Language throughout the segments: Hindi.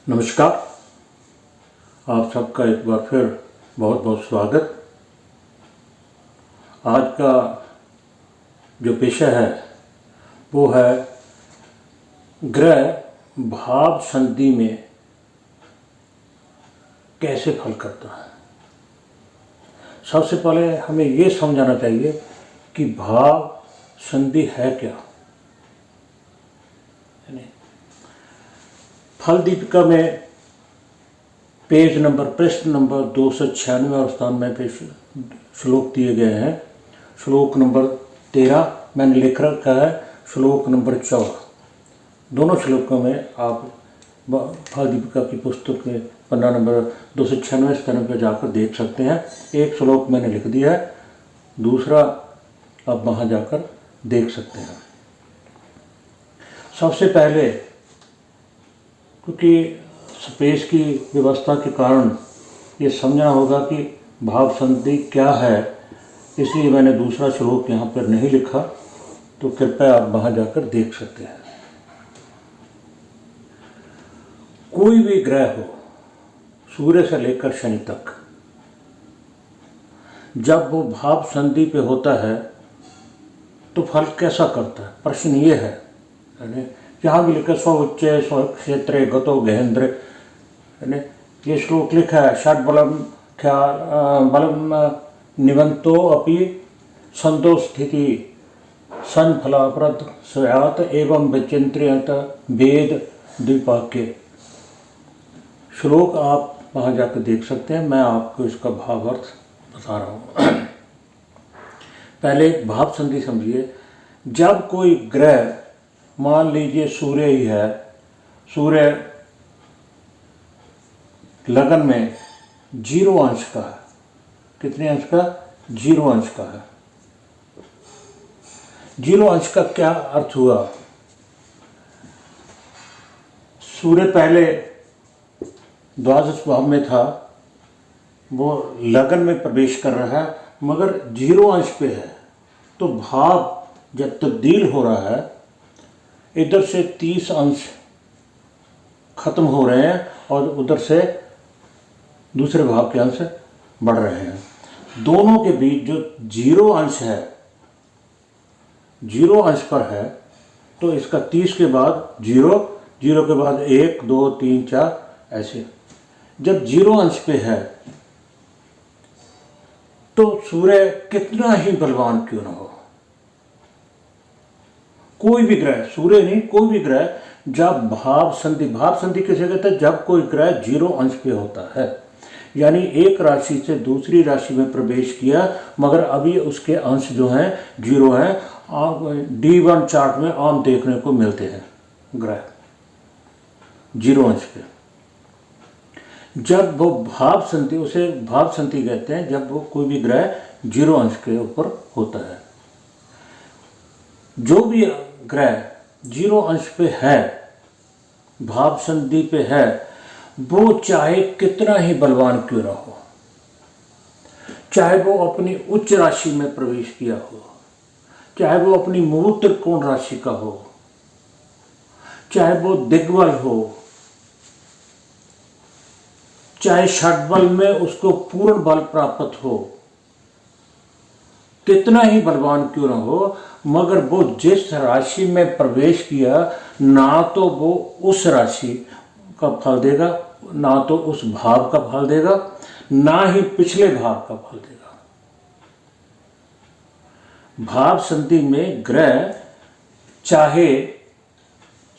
नमस्कार। आप सबका एक बार फिर बहुत बहुत स्वागत। आज का जो विषय है वो है ग्रह भाव संधि में कैसे फल करता है। सबसे पहले हमें ये समझाना चाहिए कि भाव संधि है क्या। फल दीपिका में पृष्ठ नंबर 296 और स्थान में पे श्लोक दिए गए हैं। श्लोक नंबर 13 मैंने लिख रखा है, श्लोक नंबर 14। दोनों श्लोकों में आप फल दीपिका की पुस्तक में पन्ना नंबर 296 स्थान पर जाकर देख सकते हैं। एक श्लोक मैंने लिख दिया है, दूसरा आप वहाँ जाकर देख सकते हैं। सबसे पहले क्योंकि स्पेस की व्यवस्था के कारण ये समझना होगा कि भाव संधि क्या है, इसलिए मैंने दूसरा श्लोक यहाँ पर नहीं लिखा, तो कृपया आप वहाँ जाकर देख सकते हैं। कोई भी ग्रह हो, सूर्य से लेकर शनि तक, जब वो भाव संधि पे होता है तो फल कैसा करता है। प्रश्न ये है, यानी यहाँ भी लिखा स्व उच्च स्व क्षेत्रे गतो गहेंद्र, ये श्लोक लिखा है। षड बलम बलम निवंतो अपि संतोस्थिति सन फलाप्रद स्यात् एवं विचिंत्रियत वेद द्विपाक्य। श्लोक आप वहाँ जाकर देख सकते हैं, मैं आपको इसका भावार्थ बता रहा हूँ। पहले भाव संधि समझिए। जब कोई ग्रह, मान लीजिए सूर्य ही है, सूर्य लगन में 0 अंश का है। कितने अंश का? 0 अंश का है। 0 अंश का क्या अर्थ हुआ? सूर्य पहले द्वादश भाव में था, वो लगन में प्रवेश कर रहा है, मगर 0 अंश पे है, तो भाव जब तब्दील हो रहा है, इधर से 30 अंश खत्म हो रहे हैं और उधर से दूसरे भाव के अंश बढ़ रहे हैं। दोनों के बीच जो 0 अंश है, 0 अंश पर है, तो इसका 30 के बाद 0, 0 के बाद 1, 2, 3, 4 ऐसे। जब 0 अंश पे है तो सूर्य कितना ही बलवान क्यों ना हो, कोई भी ग्रह, सूर्य नहीं, कोई भी ग्रह जब भाव संधि किसे कहते हैं? जब कोई ग्रह 0 अंश पे होता है, यानी एक राशि से दूसरी राशि में प्रवेश किया, मगर अभी उसके अंश जो हैं 0 हैं। आप D1 चार्ट में आम देखने को मिलते हैं ग्रह 0 अंश पे। जब वो भाव संधि, उसे भाव संधि कहते हैं, जब वो कोई भी ग्रह 0 अंश के ऊपर होता है। जो भी ग्रह 0 अंश पे है, भाव संधि पे है, वो चाहे कितना ही बलवान क्यों ना हो, चाहे वो अपनी उच्च राशि में प्रवेश किया हो, चाहे वो अपनी मूल त्रिकोण राशि का हो, चाहे वो दिग्बल हो, चाहे षड्बल में उसको पूर्ण बल प्राप्त हो, कितना ही बलवान क्यों ना हो, मगर वो जिस राशि में प्रवेश किया, ना तो वो उस राशि का फल देगा, ना तो उस भाव का फल देगा, ना ही पिछले भाव का फल देगा। भाव संधि में ग्रह, चाहे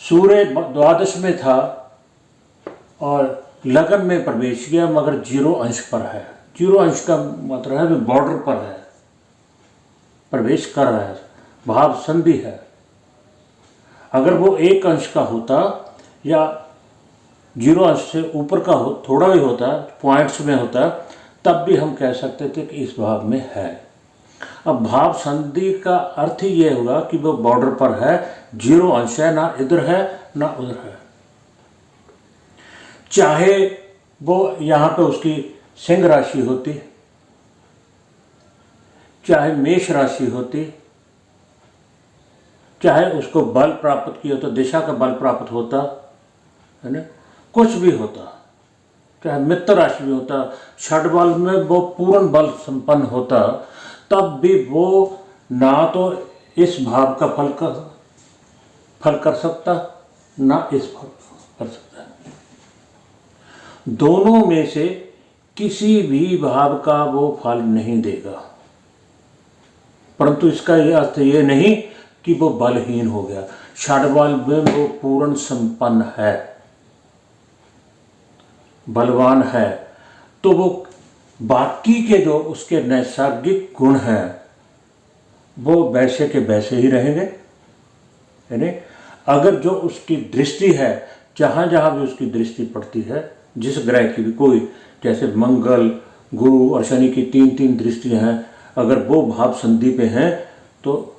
सूर्य द्वादश में था और लगन में प्रवेश किया, मगर 0 अंश पर है। 0 अंश का मतलब है वो बॉर्डर पर है, प्रवेश कर रहा है, भाव संधि है। अगर वो 1 अंश का होता या 0 अंश से ऊपर का हो, थोड़ा भी होता, पॉइंट्स में होता, तब भी हम कह सकते थे कि इस भाव में है। अब भाव संधि का अर्थ ही ये होगा कि वो बॉर्डर पर है, 0 अंश है, ना इधर है ना उधर है। चाहे वो यहाँ पे उसकी सिंह राशि होती, चाहे मेष राशि होती, चाहे उसको बल प्राप्त किया तो दिशा का बल प्राप्त होता, है ना, कुछ भी होता, चाहे मित्र राशि भी होता, षड बल में वो पूर्ण बल संपन्न होता, तब भी वो ना तो इस भाव का फल कर सकता, ना इस भाव का कर सकता। दोनों में से किसी भी भाव का वो फल नहीं देगा। परंतु इसका यह अर्थ ये नहीं कि वो बलहीन हो गया। षड बल में वो पूर्ण संपन्न है, बलवान है, तो वो बाकी के जो उसके नैसर्गिक गुण हैं वो वैसे के वैसे ही रहेंगे। यानी अगर जो उसकी दृष्टि है, जहाँ जहाँ भी उसकी दृष्टि पड़ती है, जिस ग्रह की भी कोई, जैसे मंगल, गुरु और शनि की 3-3 दृष्टियाँ हैं, अगर वो भाव संधि पे हैं तो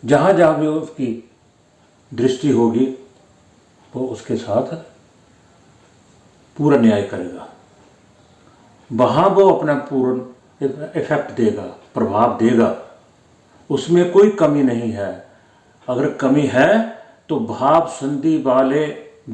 जहाँ जहाँ भी उसकी दृष्टि होगी वो उसके साथ पूरा न्याय करेगा, वहाँ वो अपना पूर्ण इफेक्ट देगा, प्रभाव देगा, उसमें कोई कमी नहीं है। अगर कमी है तो भाव संधि वाले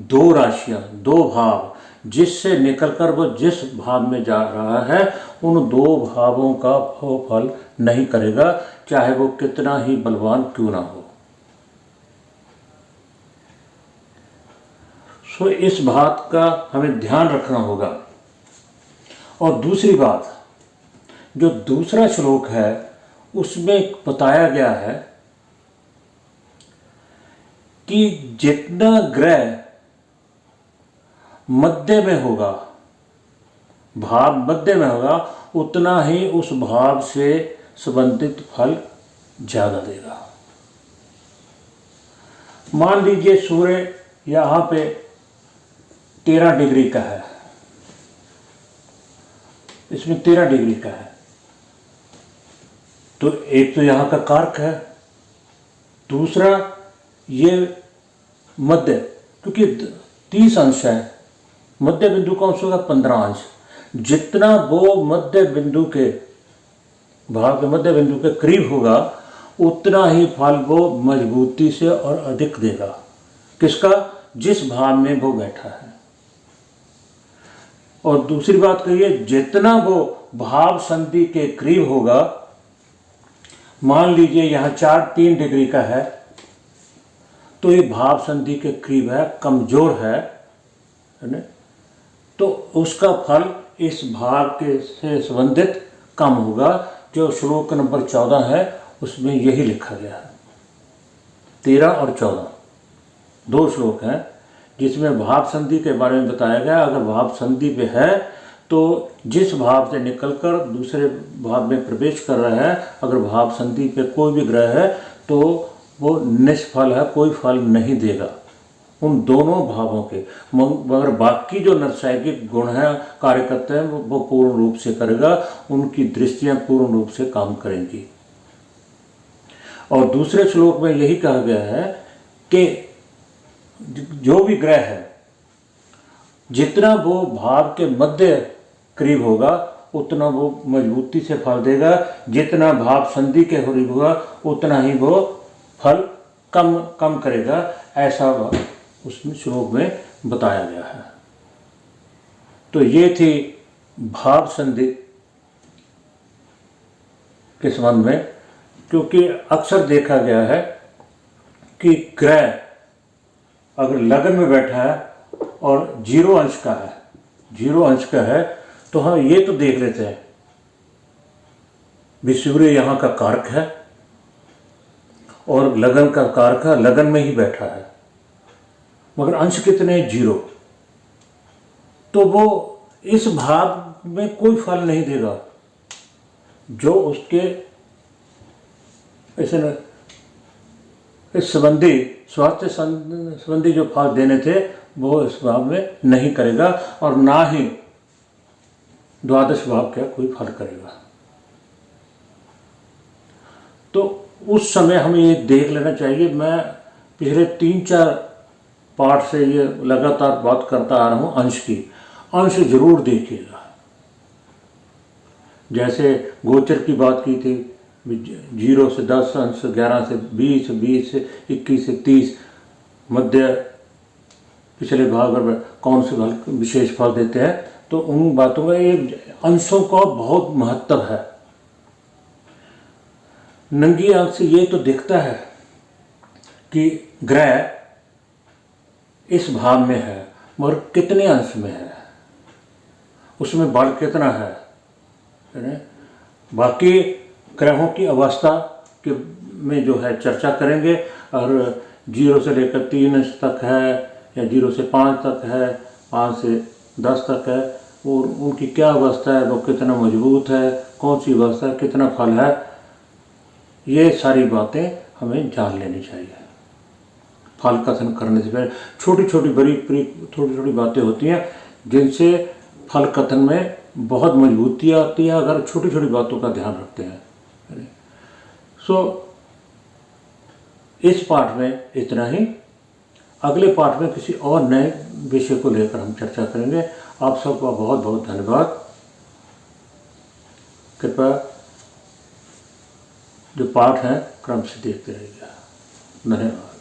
2 राशियाँ, 2 भाव, जिससे निकलकर वो जिस भाव में जा रहा है उन 2 भावों का वो फल नहीं करेगा, चाहे वो कितना ही बलवान क्यों ना हो। सो इस बात का हमें ध्यान रखना होगा। और दूसरी बात, जो दूसरा श्लोक है उसमें बताया गया है कि जितना ग्रह मध्य में होगा, भाव मध्य में होगा, उतना ही उस भाव से संबंधित फल ज्यादा देगा। मान लीजिए सूर्य यहाँ पे 13 डिग्री का है, इसमें 13 डिग्री का है, तो एक तो यहाँ का कारक है, दूसरा ये मध्य, क्योंकि 30 अंश है, मध्य बिंदु का अंश होगा 15 अंश। जितना वो मध्य बिंदु के भाव के मध्य बिंदु के करीब होगा उतना ही फल वो मजबूती से और अधिक देगा। किसका? जिस भाव में वो बैठा है। और दूसरी बात कहिए, जितना वो भाव संधि के करीब होगा, मान लीजिए यहाँ 3 डिग्री का है, तो ये भाव संधि के करीब है, कमजोर है ना, तो उसका फल इस भाव के से संबंधित कम होगा। जो श्लोक नंबर 14 है उसमें यही लिखा गया है। 13 और 14 2 श्लोक हैं जिसमें भाव संधि के बारे में बताया गया। अगर भाव संधि पे है तो जिस भाव से निकलकर दूसरे भाव में प्रवेश कर रहा है, अगर भाव संधि पे कोई भी ग्रह है तो वो निष्फल है, कोई फल नहीं देगा उन दोनों भावों के। मगर बाकी जो नैसर्गिक गुण हैं, कार्य करते हैं, वो पूर्ण रूप से करेगा, उनकी दृष्टियां पूर्ण रूप से काम करेंगी। और दूसरे श्लोक में यही कहा गया है कि जो भी ग्रह है, जितना वो भाव के मध्य करीब होगा उतना वो मजबूती से फल देगा, जितना भाव संधि के करीब होगा उतना ही वो फल कम करेगा। ऐसा उसमें श्लोक में बताया गया है। तो ये थी भाव संधि के संबंध में, क्योंकि अक्सर देखा गया है कि ग्रह अगर लगन में बैठा है और 0 अंश का है, 0 अंश का है, तो हाँ ये तो देख लेते हैं भी सूर्य यहाँ का कारक है और लगन का कारक है, लगन में ही बैठा है, मगर अंश कितने? 0। तो वो इस भाव में कोई फल नहीं देगा जो उसके इस संबंधी स्वास्थ्य संबंधी जो फल देने थे वो इस भाव में नहीं करेगा, और ना ही द्वादश भाव का कोई फल करेगा। तो उस समय हमें ये देख लेना चाहिए। मैं पिछले 3-4 पाठ से ये लगातार बात करता आ रहा हूँ अंश की। अंश जरूर देखिएगा। जैसे गोचर की बात की थी, 0 से 10 अंश, 11 से 20, 20 से 21 से 30, मध्य पिछले भाग में कौन से फल विशेष फल देते हैं, तो उन बातों में ये अंशों का बहुत महत्व है। नंगी आंख से ये तो दिखता है कि ग्रह इस भाव में है, मगर कितने अंश में है, उसमें बल कितना है। बाकी ग्रहों की अवस्था के में जो है चर्चा करेंगे, और 0 से लेकर 3 अंश तक है, या 0 से 5 तक है, 5 से 10 तक है, और उनकी क्या अवस्था है, वो कितना मजबूत है, कौन सी अवस्था है, कितना फल है, ये सारी बातें हमें जान लेनी चाहिए। फल कथन करने से पहले छोटी छोटी बातें होती हैं जिनसे फल कथन में बहुत मजबूती आती है, अगर छोटी छोटी बातों का ध्यान रखते हैं। सो इस पाठ में इतना ही। अगले पाठ में किसी और नए विषय को लेकर हम चर्चा करेंगे। आप सबका बहुत बहुत धन्यवाद। कृपया जो पाठ है क्रम से देखते रहिएगा। धन्यवाद।